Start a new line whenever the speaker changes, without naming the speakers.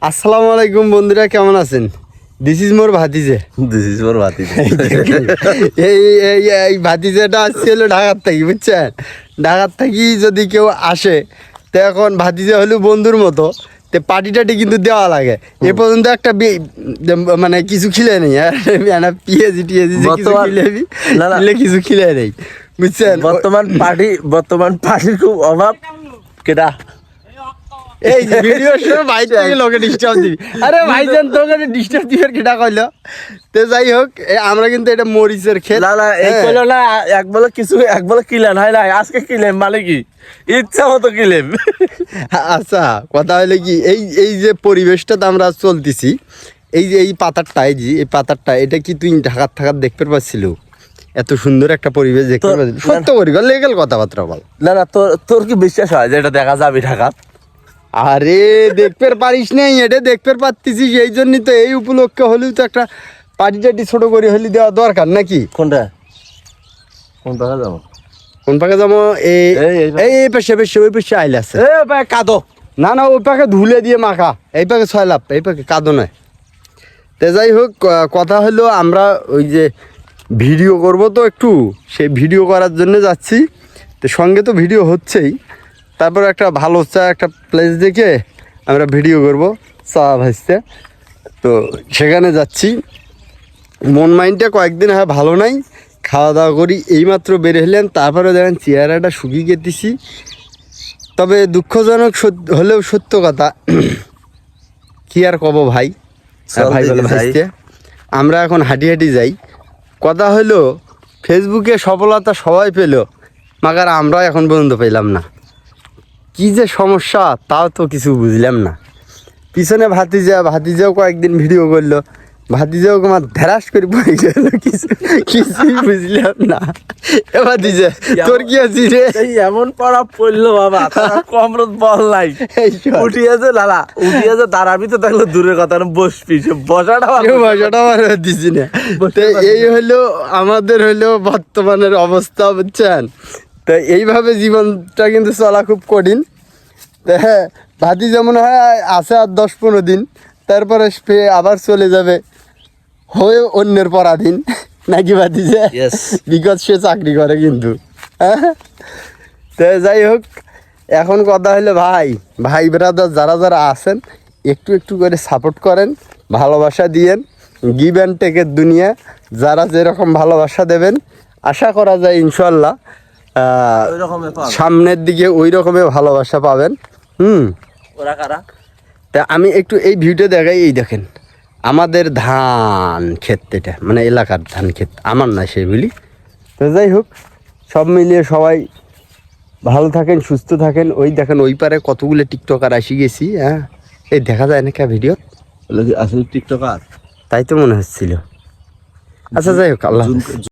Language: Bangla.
আসসালামু আলাইকুম বন্ধুরা, কেমন আছেন? দিস ইজ মোর ভাতিজে। এই ভাতিজাটা আসছে হলো ঢাকার থেকে, বুঝছেন? ঢাকার থেকে যদি কেউ আসে তো এখন ভাতিজা হলো বন্ধুর মতো, তো পার্টি টাটি কিন্তু দেওয়া লাগে। এ পর্যন্ত একটা মানে কিছু খিলে নেই, পিএজি টিএজি কিছু খিলে নেই, বুঝছেন?
বর্তমান পার্টির খুব অভাব। কেটা
এই ভিডিওর সময় ভাই থেকে লোকে ডিস্টার্ব দিবি। আরে ভাইজান তোকে ডিস্টার্ব দিবে কেটা কইলো? তো যাই হোক, আমরা কিন্তু এটা মরিচের ক্ষেত।
না এই কইলো না, এক বলে কিলেন হয় না, আজকে কিলেন মানে কি ইচ্ছা মতো কিলেন।
আচ্ছা, কথা হলো কি, এই যে পরিবেশটাতে আমরা চলতেছি, এই যে এই পাতারটা, এই পাতারটা, এটা কি তুই ঢাকার দেখতে পাচ্ছিল? এত সুন্দর একটা পরিবেশ দেখতে পাচ্ছিল? সত্য করি লিগেল কথাবার্তা বল।
না তোর কি বিশ্বাস হয় যে এটা দেখা যাবে ঢাকা?
আরে দেখতে পারিস নাই, এটা দেখতে পাচ্ছিস, এই জন্যই তো এই উপলক্ষে হলেও তো একটা পার্টি টাটি ছোট করে হলে দেওয়া দরকার নাকি?
কোন পাকা যাবো?
কোন পাকে যাবো? এই পাশে ওই পাশে আইলে আছে।
কাদো
না ওই পাকে ধুলে দিয়ে মাখা, এই পাকে ছয় লাভ, এই পাকে কাদো নয়। তো যাই হোক, কথা হলো আমরা ওই যে ভিডিও করব তো একটু, সেই ভিডিও করার জন্য যাচ্ছি। তো সঙ্গে তো ভিডিও হচ্ছেই, তারপর একটা ভালো একটা প্লেস দেখে আমরা ভিডিও করব চা ভাজতে। তো সেখানে যাচ্ছি। মন মাইন্ডটা কয়েকদিন ভালো নাই, খাওয়া দাওয়া করি, এইমাত্র বের হলেন, তারপরে দেখেন চেহারাটা শুকিয়ে গেতেছি। তবে দুঃখজনক হলেও সত্য কথা, কি আর কব ভাই, ভাই বলে ভাইতে আমরা এখন হাঁটি যাই। কথা হলো, ফেসবুকে সফলতা সবাই পেল, মাগার আমরা এখন পর্যন্ত পেলাম না। কি যে সমস্যা তাও তো কিছু বুঝলাম না। পিছনে ভাতিজাও কয়েকদিন ভিডিও করলো, ভাতিজাও আমার ধ্যারাস করে পড়ে গেল, কিছুই বুঝলাম না। এ ভাতিজা তোর কি আছি রে?
এমন পড়া পড়লো বাবা, কমরত বল নাই, উঠিয়েছে দাঁড়াবি তো থাকলো দূরের কথা, বসবি, বসাটা
আমার দিছি না। এই হলো আমাদের বর্তমানের অবস্থা, বুঝছেন? তো এইভাবে জীবনটা কিন্তু চলা খুব কঠিন। হ্যাঁ, ভাতি যেমন হয় আছে আর 10-15 দিন, তারপরে আবার চলে যাবে হয়ে অন্যের পরাধীন, নাকি ভাতি যে? বিকজ সে চাকরি করে কিন্তু। হ্যাঁ, তো যাই হোক, এখন কথা হলো ভাই ব্রাদার যারা আছেন, একটু করে সাপোর্ট করেন, ভালোবাসা দিয়েন। গিভ অ্যান্ড টেকের দুনিয়া, যারা যেরকম ভালোবাসা দেবেন আশা করা যায় ইনশাল্লাহ সামনের দিকে ওই রকমের ভালোবাসা পাবেন। তা আমি একটু এই ভিউটা দেখাই। এই দেখেন আমাদের ধান ক্ষেত, এটা মানে এলাকার ধান ক্ষেত, আমার না সেগুলি। তো যাই হোক, সব মিলিয়ে সবাই ভালো থাকেন, সুস্থ থাকেন। ওই দেখেন ওই পারে কতগুলো টিকটকার আসি গেছি। হ্যাঁ, এই দেখা যায় না কে ভিডিও?
আসলে টিকটকার
তাই তো মনে হচ্ছিল। আচ্ছা যাই হোক, আল্লাহ।